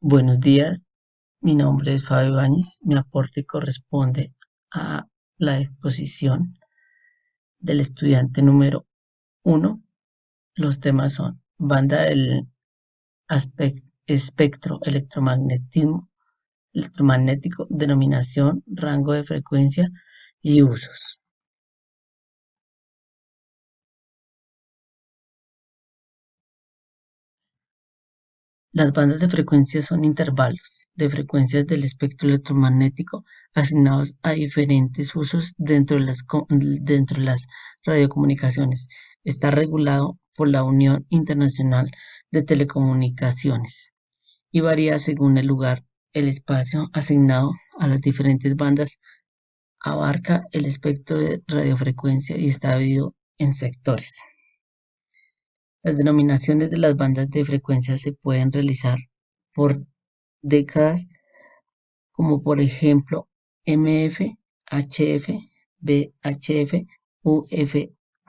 Buenos días, mi nombre es Fabio Ibáñez. Mi aporte corresponde a la exposición del estudiante número uno. Los temas son banda del espectro electromagnético, denominación, rango de frecuencia y usos. Las bandas de frecuencia son intervalos de frecuencias del espectro electromagnético asignados a diferentes usos dentro de las radiocomunicaciones. Está regulado por la Unión Internacional de Telecomunicaciones y varía según el lugar. El espacio asignado a las diferentes bandas abarca el espectro de radiofrecuencia y está dividido en sectores. Las denominaciones de las bandas de frecuencia se pueden realizar por décadas, como por ejemplo MF, HF, VHF, UF,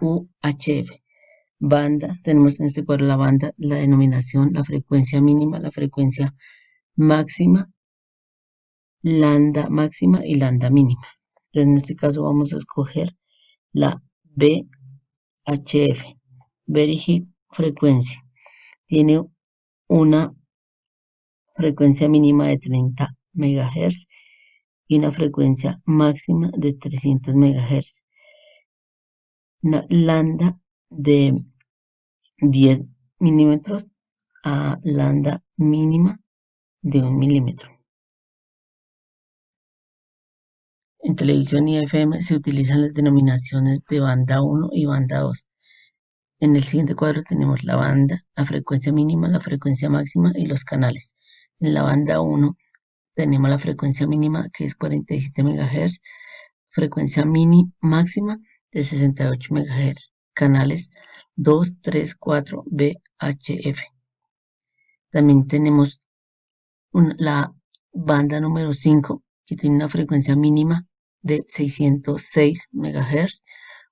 UHF. Banda, tenemos en este cuadro la banda, la denominación, la frecuencia mínima, la frecuencia máxima, lambda máxima y lambda mínima. Entonces, en este caso vamos a escoger la VHF, Very High Frequency. Tiene una frecuencia mínima de 30 MHz y una frecuencia máxima de 300 MHz. Una lambda de 10 milímetros a lambda mínima de 1 milímetro. En televisión y FM se utilizan las denominaciones de banda 1 y banda 2. En el siguiente cuadro tenemos la banda, la frecuencia mínima, la frecuencia máxima y los canales. En la banda 1 tenemos la frecuencia mínima, que es 47 MHz, frecuencia máxima de 68 MHz, canales 2, 3, 4, VHF. También tenemos la banda número 5, que tiene una frecuencia mínima de 606 MHz,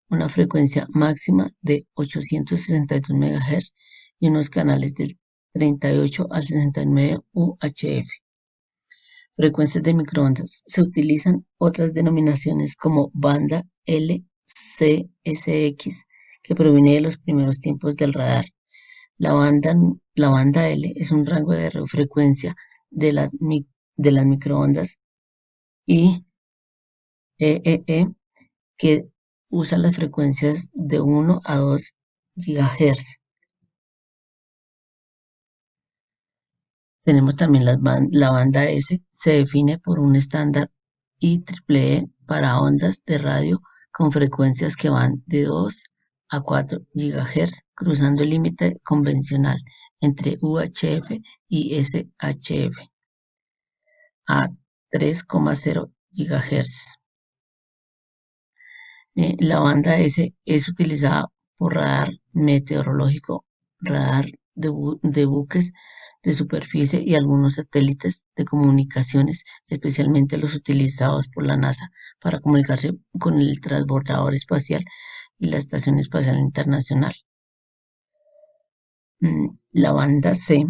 una frecuencia máxima de 862 MHz y unos canales del 38 al 69 UHF. Frecuencias de microondas. Se utilizan otras denominaciones como banda LCSX, que proviene de los primeros tiempos del radar. La banda L es un rango de frecuencia de las microondas y EEE, que usa las frecuencias de 1 a 2 GHz. Tenemos también la banda S, se define por un estándar IEEE para ondas de radio con frecuencias que van de 2 a 4 GHz, cruzando el límite convencional entre UHF y SHF a 3,0 GHz. La banda S es utilizada por radar meteorológico, radar de buques de superficie y algunos satélites de comunicaciones, especialmente los utilizados por la NASA para comunicarse con el transbordador espacial y la Estación Espacial Internacional. La banda C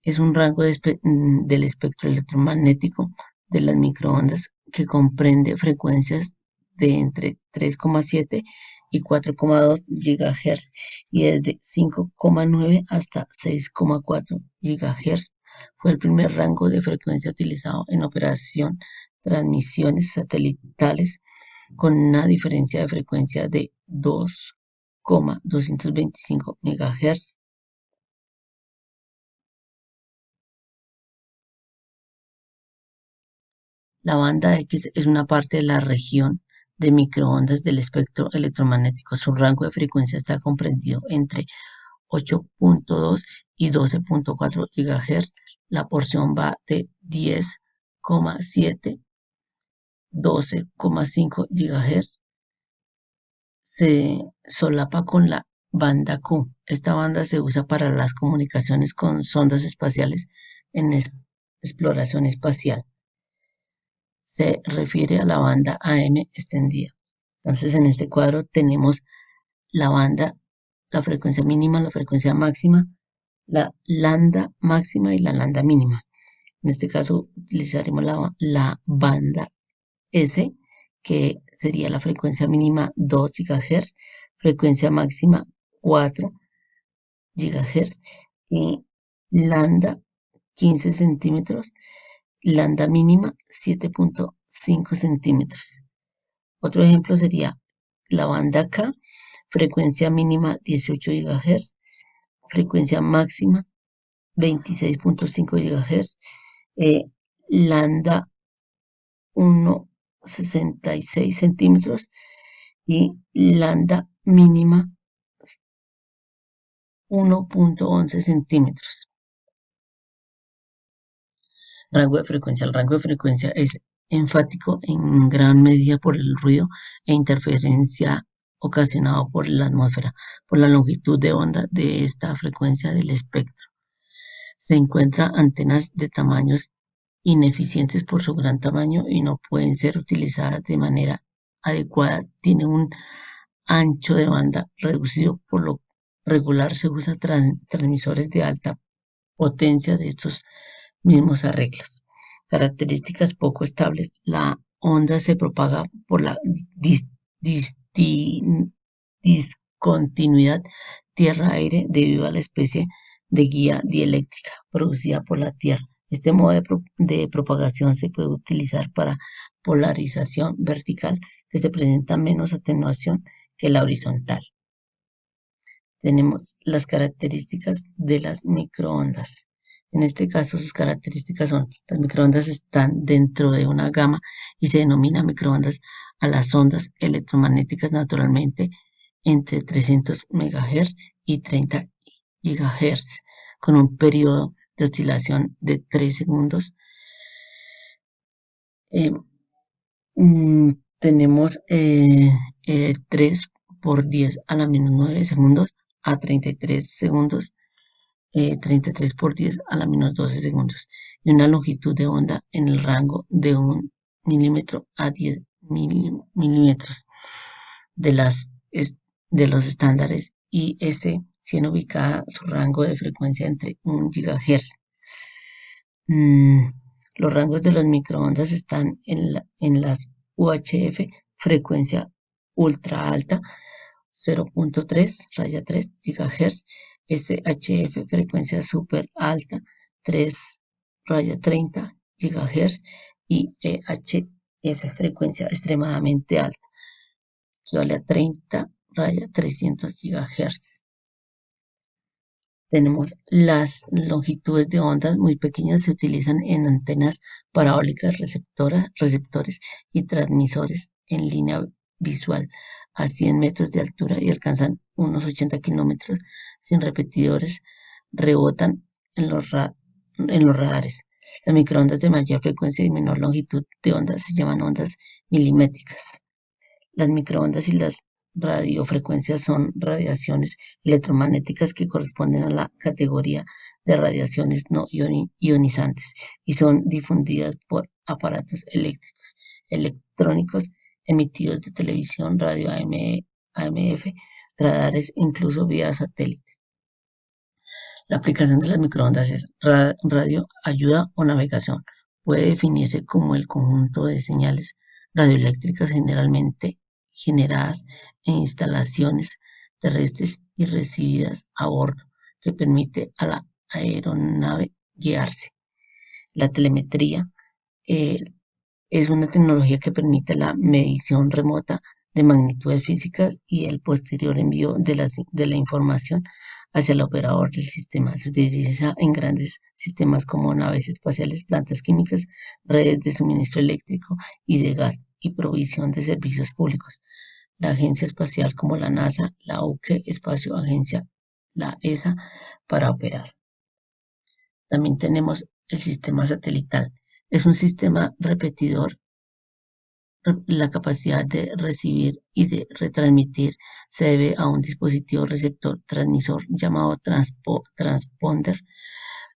es un rango del espectro electromagnético de las microondas que comprende frecuencias de entre 3,7 y 4,2 GHz y desde 5,9 hasta 6,4 GHz. Fue el primer rango de frecuencia utilizado en operación transmisiones satelitales con una diferencia de frecuencia de 2,225 MHz. La banda X es una parte de la región de microondas del espectro electromagnético. Su rango de frecuencia está comprendido entre 8,2 y 12,4 GHz. La porción va de 10,7 a 12,5 GHz. Se solapa con la banda Q. Esta banda se usa para las comunicaciones con sondas espaciales en exploración espacial. Se refiere a la banda AM extendida. Entonces, en este cuadro tenemos la banda, la frecuencia mínima, la frecuencia máxima, la lambda máxima y la lambda mínima. En este caso utilizaremos la banda S, que sería la frecuencia mínima 2 GHz, frecuencia máxima 4 GHz y lambda 15 centímetros, lambda mínima 7.5 centímetros. Otro ejemplo sería la banda K, frecuencia mínima 18 GHz, frecuencia máxima 26.5 GHz, lambda 1,66 centímetros y lambda mínima 1.11 centímetros. Rango de frecuencia. El rango de frecuencia es enfático en gran medida por el ruido e interferencia ocasionado por la atmósfera, por la longitud de onda de esta frecuencia del espectro. Se encuentran antenas de tamaños ineficientes por su gran tamaño y no pueden ser utilizadas de manera adecuada. Tiene un ancho de banda reducido, por lo regular se usa transmisores de alta potencia de estos mismos arreglos. Características poco estables. La onda se propaga por la discontinuidad tierra-aire debido a la especie de guía dieléctrica producida por la Tierra. Este modo de propagación se puede utilizar para polarización vertical, que se presenta menos atenuación que la horizontal. Tenemos las características de las microondas. En este caso, sus características son: las microondas están dentro de una gama y se denomina microondas a las ondas electromagnéticas naturalmente entre 300 MHz y 30 GHz, con un periodo de oscilación de 3 segundos. Eh, Tenemos 3 por 10 a la menos 9 segundos a 33 segundos, 33 por 10 a la menos 12 segundos, y una longitud de onda en el rango de 1 milímetro a 10 milímetros de, de los estándares IS, siendo ubicada su rango de frecuencia entre 1 GHz. Los rangos de las microondas están en las UHF, frecuencia ultra alta, 0.3 raya 3 GHz, SHF, frecuencia super alta, 3 raya 30 GHz y EHF, frecuencia extremadamente alta, equivale a 30 raya 300 GHz. Tenemos las longitudes de ondas muy pequeñas, se utilizan en antenas parabólicas, receptores y transmisores en línea visual a 100 metros de altura y alcanzan unos 80 kilómetros sin repetidores, rebotan en los radares. Las microondas de mayor frecuencia y menor longitud de onda se llaman ondas milimétricas. Las microondas y las radiofrecuencias son radiaciones electromagnéticas que corresponden a la categoría de radiaciones no ionizantes y son difundidas por aparatos eléctricos, electrónicos, emitidos de televisión, radio AMF, radares, incluso vía satélite. La aplicación de las microondas es radio, ayuda o navegación. Puede definirse como el conjunto de señales radioeléctricas generalmente generadas en instalaciones terrestres y recibidas a bordo, que permite a la aeronave guiarse. La telemetría eh, es una tecnología que permite la medición remota de magnitudes físicas y el posterior envío de la información hacia el operador del sistema. Se utiliza en grandes sistemas como naves espaciales, plantas químicas, redes de suministro eléctrico y de gas y provisión de servicios públicos. La agencia espacial como la NASA, la UK Espacio Agencia, la ESA, para operar. También tenemos el sistema satelital. Es un sistema repetidor. La capacidad de recibir y de retransmitir se debe a un dispositivo receptor transmisor llamado transponder,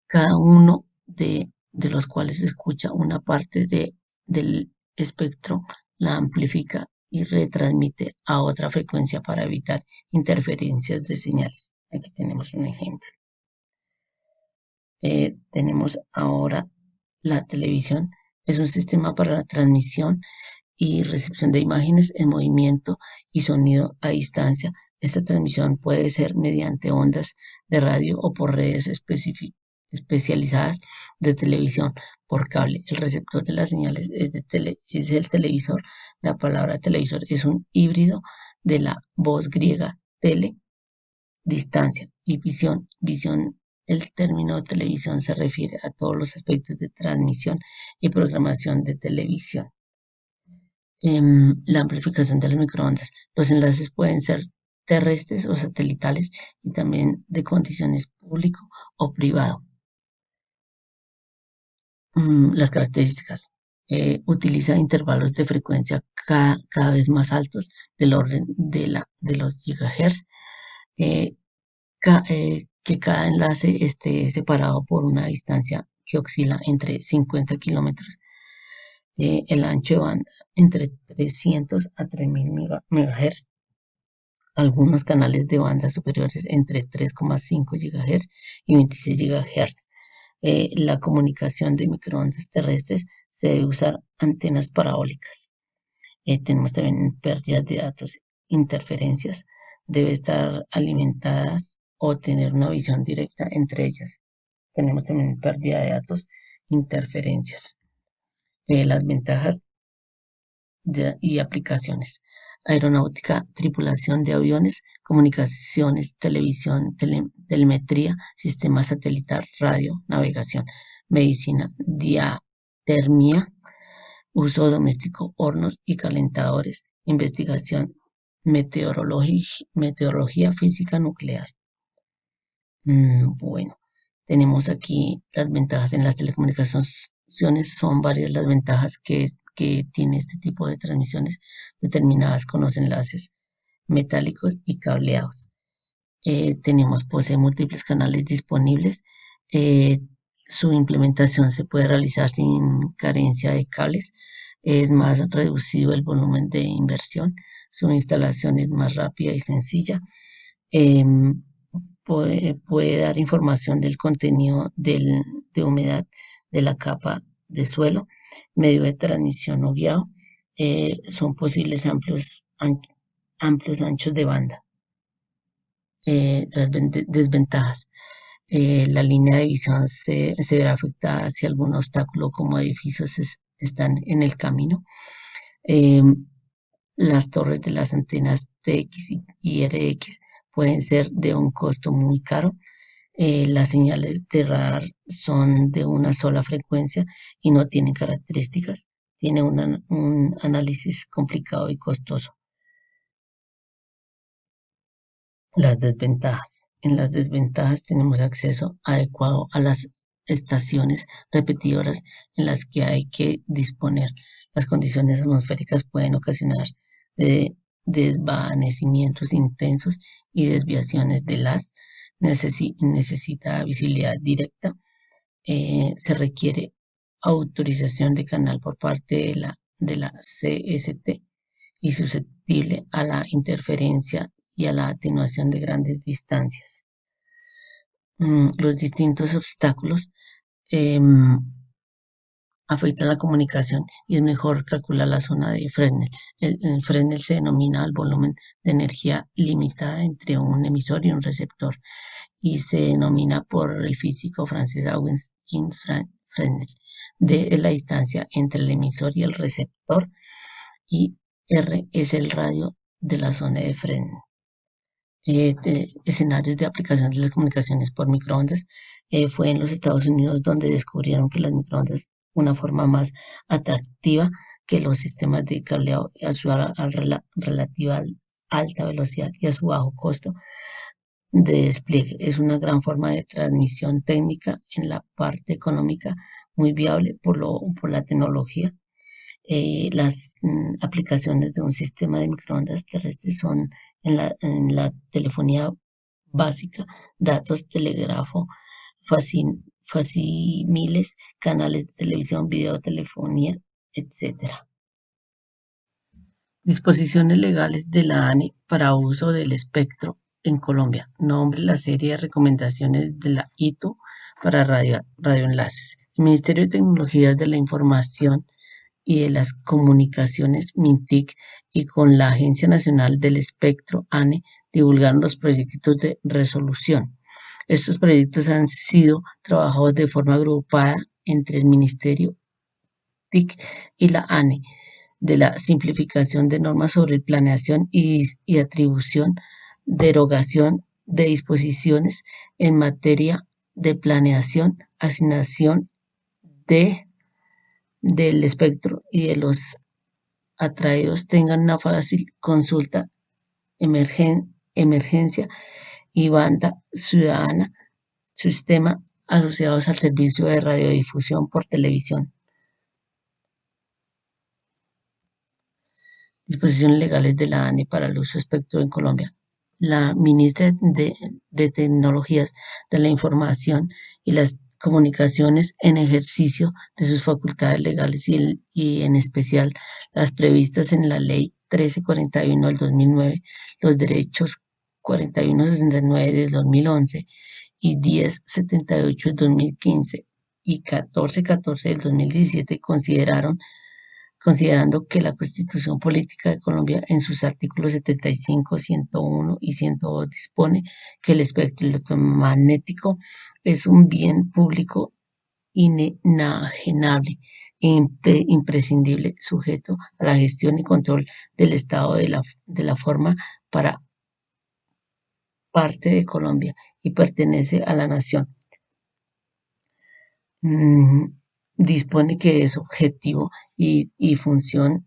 cada uno de los cuales escucha una parte del espectro, la amplifica y retransmite a otra frecuencia para evitar interferencias de señales. Aquí tenemos un ejemplo. Tenemos ahora La televisión es un sistema para la transmisión y recepción de imágenes en movimiento y sonido a distancia. Esta transmisión puede ser mediante ondas de radio o por redes especializadas de televisión por cable. El receptor de las señales es el televisor. La palabra televisor es un híbrido de la voz griega tele, distancia, y visión. Visión, el término televisión se refiere a todos los aspectos de transmisión y programación de televisión. La amplificación de las microondas. Los enlaces pueden ser terrestres o satelitales y también de condiciones público o privado. Las características. Utiliza intervalos de frecuencia cada vez más altos del orden de los gigahertz. eh, que cada enlace esté separado por una distancia que oscila entre 50 kilómetros. El ancho de banda entre 300 a 3000 MHz. Algunos canales de bandas superiores entre 3,5 GHz y 26 GHz. La comunicación de microondas terrestres se debe usar antenas parabólicas. Tenemos también pérdidas de datos, interferencias. Debe estar alimentadas o tener una visión directa entre ellas. Tenemos también pérdida de datos, interferencias. Las ventajas y aplicaciones. Aeronáutica, tripulación de aviones, comunicaciones, televisión, telemetría, sistema satelital, radio, navegación, medicina, diatermia, uso doméstico, hornos y calentadores, investigación, meteorología física nuclear. Bueno, tenemos aquí las ventajas en las telecomunicaciones. Son varias las ventajas que tiene este tipo de transmisiones determinadas con los enlaces metálicos y cableados. Posee múltiples canales disponibles. eh, Su implementación se puede realizar sin carencia de cables. Es más reducido el volumen de inversión. Su instalación es más rápida y sencilla. em, puede dar información del contenido de humedad de la capa de suelo, medio de transmisión o guiado. Son posibles amplios anchos de banda. Las desventajas. La línea de visión se verá afectada si algún obstáculo como edificios están en el camino. Em, las torres de las antenas TX y RX pueden ser de un costo muy caro. Las señales de radar son de una sola frecuencia y no tienen características. Tiene un análisis complicado y costoso. Las desventajas. En las desventajas tenemos acceso adecuado a las estaciones repetidoras en las que hay que disponer. Las condiciones atmosféricas pueden ocasionar eh, desvanecimientos intensos y desviaciones de las necesita visibilidad directa. Se requiere autorización de canal por parte de la CST y susceptible a la interferencia y a la atenuación de grandes distancias. Los distintos obstáculos em, afectan la comunicación y es mejor calcular la zona de Fresnel. El Fresnel se denomina el volumen de energía limitada entre un emisor y un receptor y se denomina por el físico francés Augustin Fresnel. D es la distancia entre el emisor y el receptor y R es el radio de la zona de Fresnel. Escenarios de aplicación de las comunicaciones por microondas. Fue en los Estados Unidos donde descubrieron que las microondas, una forma más atractiva que los sistemas de cableado a su relativa alta velocidad y a su bajo costo de despliegue. Es una gran forma de transmisión técnica en la parte económica, muy viable por la tecnología. Las aplicaciones de un sistema de microondas terrestres son en la telefonía básica, datos, telégrafo, facimiles, canales de televisión, videotelefonía, etcétera. Disposiciones legales de la ANE para uso del espectro en Colombia. Nombre: la serie de recomendaciones de la ITU para radioenlaces. El Ministerio de Tecnologías de la Información y de las Comunicaciones, MINTIC, y con la Agencia Nacional del Espectro, ANE, divulgaron los proyectos de resolución. Estos proyectos han sido trabajados de forma agrupada entre el Ministerio TIC y la ANE, de la simplificación de normas sobre planeación y atribución, derogación de disposiciones en materia de planeación, asignación de, del espectro y de los atraídos tengan una fácil consulta, emergencia y banda ciudadana, sistema asociados al servicio de radiodifusión por televisión. Disposiciones legales de la ANE para el uso de espectro en Colombia. La ministra de Tecnologías de la Información y las Comunicaciones, en ejercicio de sus facultades legales y en especial las previstas en la Ley 1341 del 2009, los derechos 4169 del 2011 y 1078 del 2015 y 1414 del 2017, considerando que la Constitución Política de Colombia en sus artículos 75, 101 y 102 dispone que el espectro electromagnético es un bien público inajenable e imprescindible, sujeto a la gestión y control del Estado de la forma para parte de Colombia y pertenece a la nación. Dispone que es objetivo y función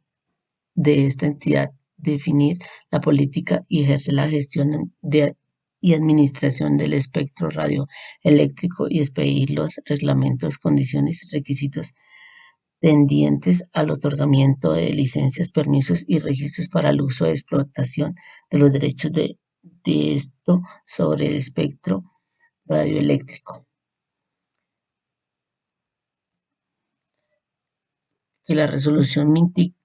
de esta entidad definir la política y ejercer la gestión y administración del espectro radioeléctrico y expedir los reglamentos, condiciones y requisitos tendientes al otorgamiento de licencias, permisos y registros para el uso de explotación de los derechos de esto sobre el espectro radioeléctrico. Que la resolución MINTIC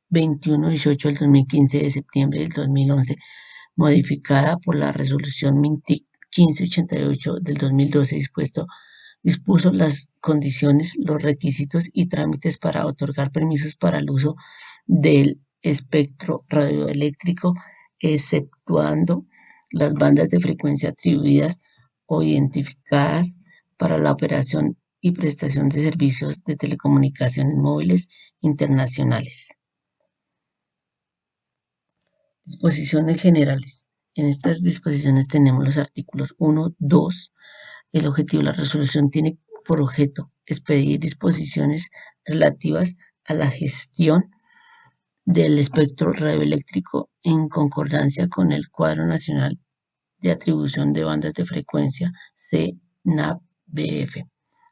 2118 del 2015 de septiembre del 2011, modificada por la resolución MINTIC 1588 del 2012, dispuso las condiciones, los requisitos y trámites para otorgar permisos para el uso del espectro radioeléctrico, exceptuando las bandas de frecuencia atribuidas o identificadas para la operación y prestación de servicios de telecomunicaciones móviles internacionales. Disposiciones generales. En estas disposiciones tenemos los artículos 1, 2. El objetivo de la resolución tiene por objeto expedir disposiciones relativas a la gestión del espectro radioeléctrico en concordancia con el Cuadro Nacional de Atribución de Bandas de Frecuencia CNAP-BF.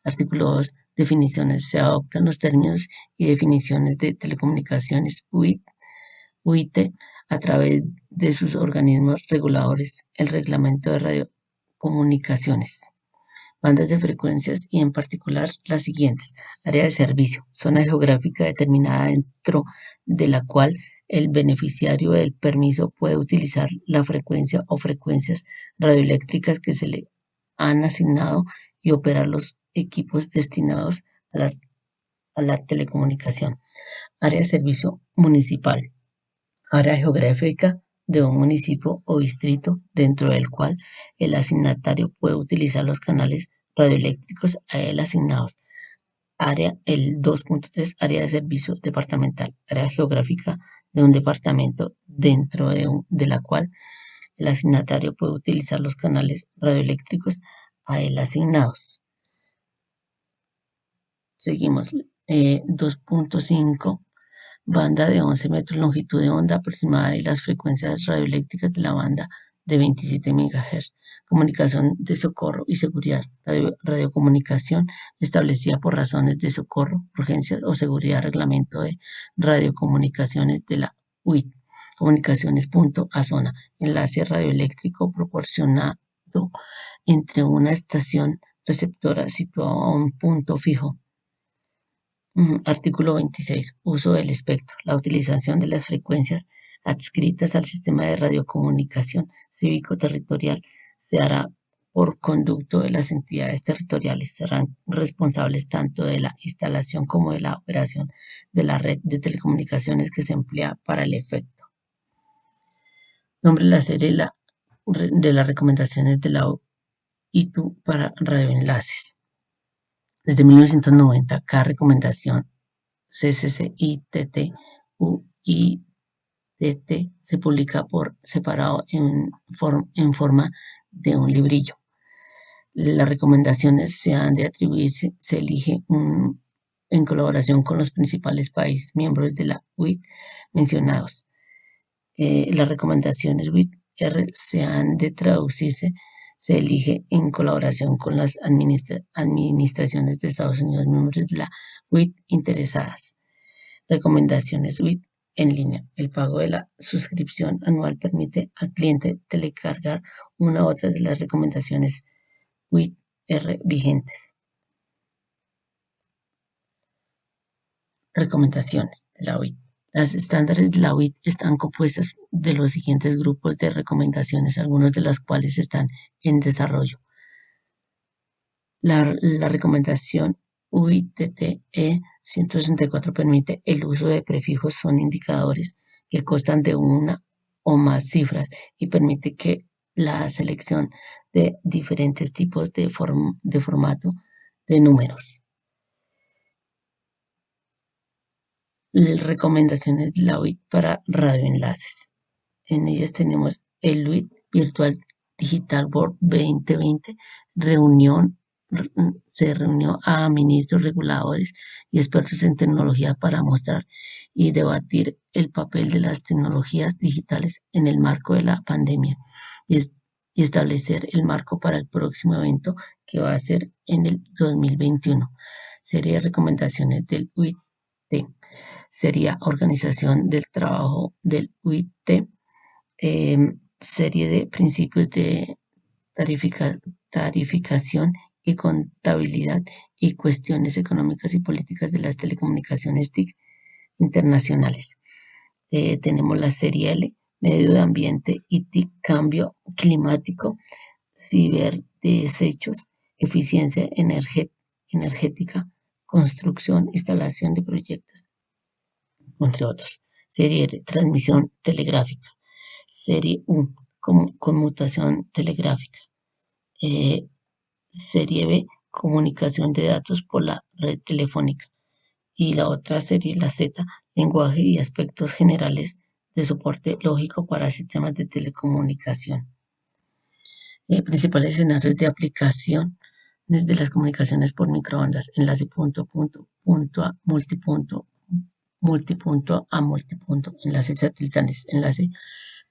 Artículo 2. Definiciones. Se adoptan los términos y definiciones de telecomunicaciones UIT a través de sus organismos reguladores, el Reglamento de Radiocomunicaciones. Bandas de frecuencias y en particular las siguientes: área de servicio, zona geográfica determinada dentro de la cual el beneficiario del permiso puede utilizar la frecuencia o frecuencias radioeléctricas que se le han asignado y operar los equipos destinados a la telecomunicación. Área de servicio municipal, área geográfica de un municipio o distrito dentro del cual el asignatario puede utilizar los canales radioeléctricos a él asignados. El 2.3, área de servicio departamental, área geográfica de un departamento dentro de la cual el asignatario puede utilizar los canales radioeléctricos a él asignados. Seguimos. 2.5, banda de 11 metros longitud de onda aproximada y las frecuencias radioeléctricas de la banda de 27 MHz. Comunicación de socorro y seguridad. Radiocomunicación establecida por razones de socorro, urgencias o seguridad. Reglamento de radiocomunicaciones de la UIT. Comunicaciones punto a zona. Enlace radioeléctrico proporcionado entre una estación receptora situada a un punto fijo. Artículo 26. Uso del espectro. La utilización de las frecuencias adscritas al sistema de radiocomunicación cívico-territorial se hará por conducto de las entidades territoriales. Serán responsables tanto de la instalación como de la operación de la red de telecomunicaciones que se emplea para el efecto. Nombre de la serie de las recomendaciones de la OITU para radioenlaces. Desde 1990, cada recomendación CCC-ITT UITT se publica por separado en forma de un librillo. Las recomendaciones se han de atribuirse, se elige en colaboración con los principales países miembros de la UIT mencionados. Las recomendaciones WIT-R se han de traducirse, se elige en colaboración con las administraciones de Estados Unidos miembros de la WIT interesadas. Recomendaciones WIT en línea. El pago de la suscripción anual permite al cliente telecargar una u otra de las recomendaciones WIT-R vigentes. Recomendaciones de la WIT. Las estándares de la UIT están compuestas de los siguientes grupos de recomendaciones, algunos de las cuales están en desarrollo. La recomendación UITT-E 164 permite el uso de prefijos son indicadores que constan de una o más cifras y permite que la selección de diferentes tipos de formato de números. Recomendaciones de la UIT para radioenlaces. En ellas tenemos el UIT Virtual Digital Board 2020, se reunió a ministros, reguladores y expertos en tecnología para mostrar y debatir el papel de las tecnologías digitales en el marco de la pandemia y establecer el marco para el próximo evento que va a ser en el 2021. Serie de recomendaciones del UIT. Sería organización del trabajo del UIT, serie de principios de tarificación y contabilidad y cuestiones económicas y políticas de las telecomunicaciones TIC internacionales. Tenemos la serie L, medio ambiente y TIC, cambio climático, ciberdesechos, eficiencia energética, construcción, instalación de proyectos, entre otros. Serie R, transmisión telegráfica. Serie U, conmutación telegráfica. Serie B, comunicación de datos por la red telefónica. Y la otra serie, la Z, lenguaje y aspectos generales de soporte lógico para sistemas de telecomunicación. Principales escenarios de aplicación desde las comunicaciones por microondas, enlace punto a punto, punto a multipunto, multipunto a multipunto, enlaces satelitales, enlace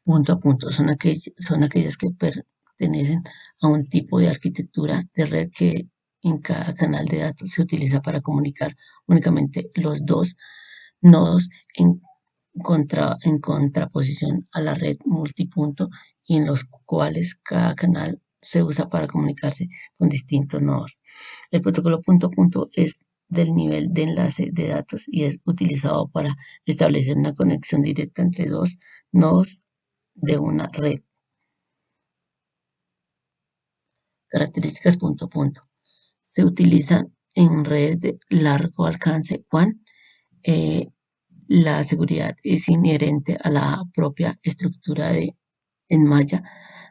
punto a punto, son aquellas que pertenecen a un tipo de arquitectura de red que en cada canal de datos se utiliza para comunicar únicamente los dos nodos en contraposición a la red multipunto y en los cuales cada canal se usa para comunicarse con distintos nodos. El protocolo punto a punto es del nivel de enlace de datos y es utilizado para establecer una conexión directa entre dos nodos de una red. Características punto a punto. Se utilizan en redes de largo alcance WAN. La seguridad es inherente a la propia estructura en malla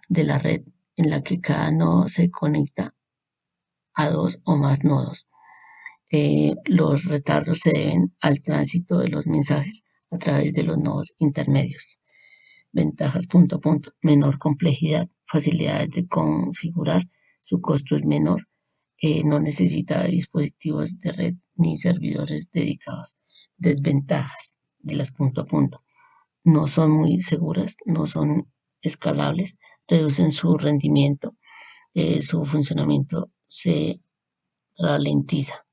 de la red en la que cada nodo se conecta a dos o más nodos. Los retardos se deben al tránsito de los mensajes a través de los nodos intermedios. Ventajas punto a punto. Menor complejidad, facilidades de configurar, su costo es menor, no necesita dispositivos de red ni servidores dedicados. Desventajas de las punto a punto. No son muy seguras, no son escalables, reducen su rendimiento, su funcionamiento se ralentiza.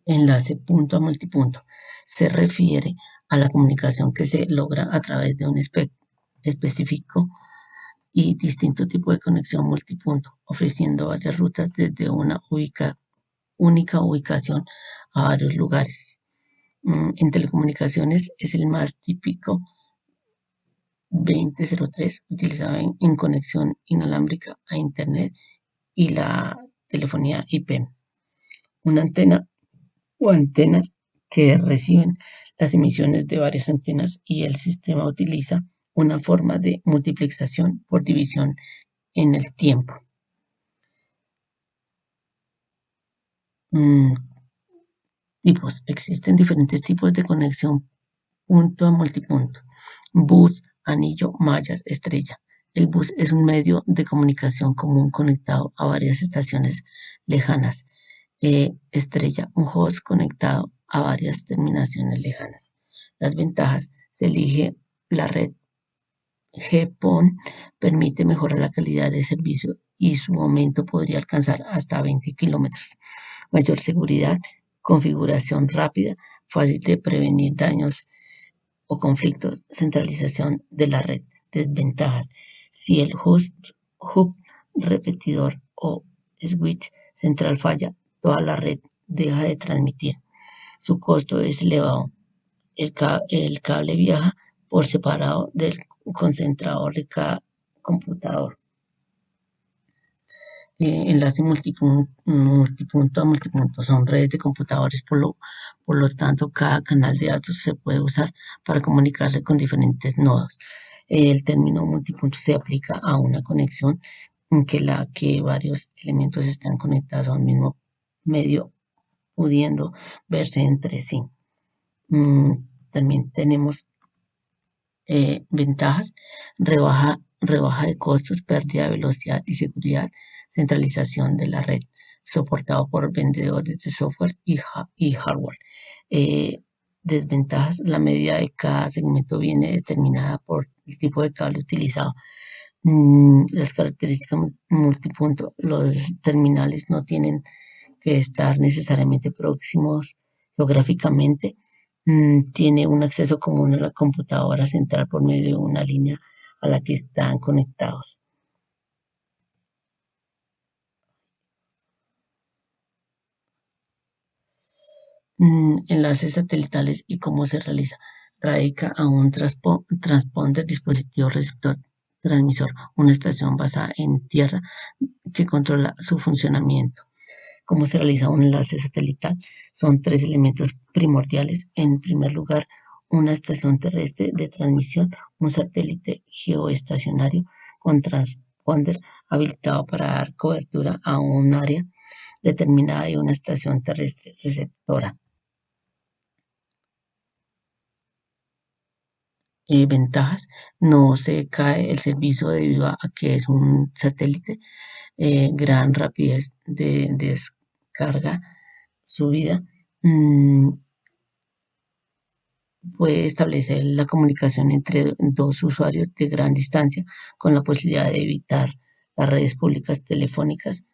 Enlace punto a multipunto. Se refiere a la comunicación que se logra a través de un específico y distinto tipo de conexión multipunto, ofreciendo varias rutas desde una única ubicación a varios lugares. En telecomunicaciones es el más típico 2003 utilizaba en conexión inalámbrica a Internet y la telefonía IP. Una antena o antenas que reciben las emisiones de varias antenas y el sistema utiliza una forma de multiplexación por división en el tiempo. Mm, Tipos. Existen diferentes tipos de conexión punto a multipunto. Bus, anillo, mallas, estrella. El bus es un medio de comunicación común conectado a varias estaciones lejanas. Estrella, un host conectado a varias terminaciones lejanas. Las ventajas. Se elige la red GPON, permite mejorar la calidad de servicio y su aumento podría alcanzar hasta 20 kilómetros. Mayor seguridad, configuración rápida, fácil de prevenir daños o conflictos, centralización de la red. Desventajas. Si el host, hub, repetidor o switch central falla, toda la red deja de transmitir. Su costo es elevado. El cable viaja por separado del concentrador de cada computador. Enlace multipunto a multipunto son redes de computadores, por lo tanto cada canal de datos se puede usar para comunicarse con diferentes nodos. El término multipunto se aplica a una conexión en que varios elementos están conectados a un mismo medio, pudiendo verse entre sí. Mm, También tenemos ventajas: rebaja de costos, pérdida de velocidad y seguridad, centralización de la red, soportado por vendedores de software y hardware. Eh, Desventajas: la medida de cada segmento viene determinada por el tipo de cable utilizado. Las características multipunto: los terminales no tienen que estar necesariamente próximos geográficamente. Tiene un acceso común a la computadora central por medio de una línea a la que están conectados. Enlaces satelitales y cómo se realiza. Radica a un transponder, dispositivo receptor, transmisor, una estación basada en tierra que controla su funcionamiento. ¿Cómo se realiza un enlace satelital? Son tres elementos primordiales. En primer lugar, una estación terrestre de transmisión, un satélite geoestacionario con transponder habilitado para dar cobertura a un área determinada y una estación terrestre receptora. Ventajas: no se cae el servicio debido a que es un satélite. Gran rapidez de descarga, subida. Mm, Puede establecer la comunicación entre dos usuarios de gran distancia con la posibilidad de evitar las redes públicas telefónicas.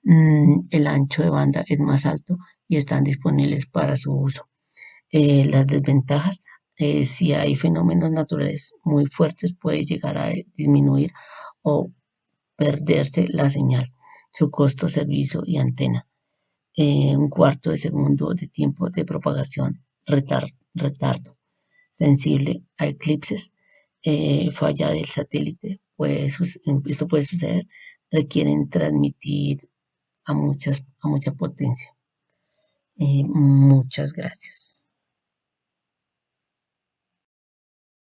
El ancho de banda es más alto y están disponibles para su uso. Las desventajas: si hay fenómenos naturales muy fuertes, puede llegar a disminuir o perderse la señal. Su costo, servicio y antena. Un cuarto de segundo de tiempo de propagación, retardo. Sensible a eclipses, falla del satélite. Esto puede suceder. Requieren transmitir a mucha potencia. Muchas gracias.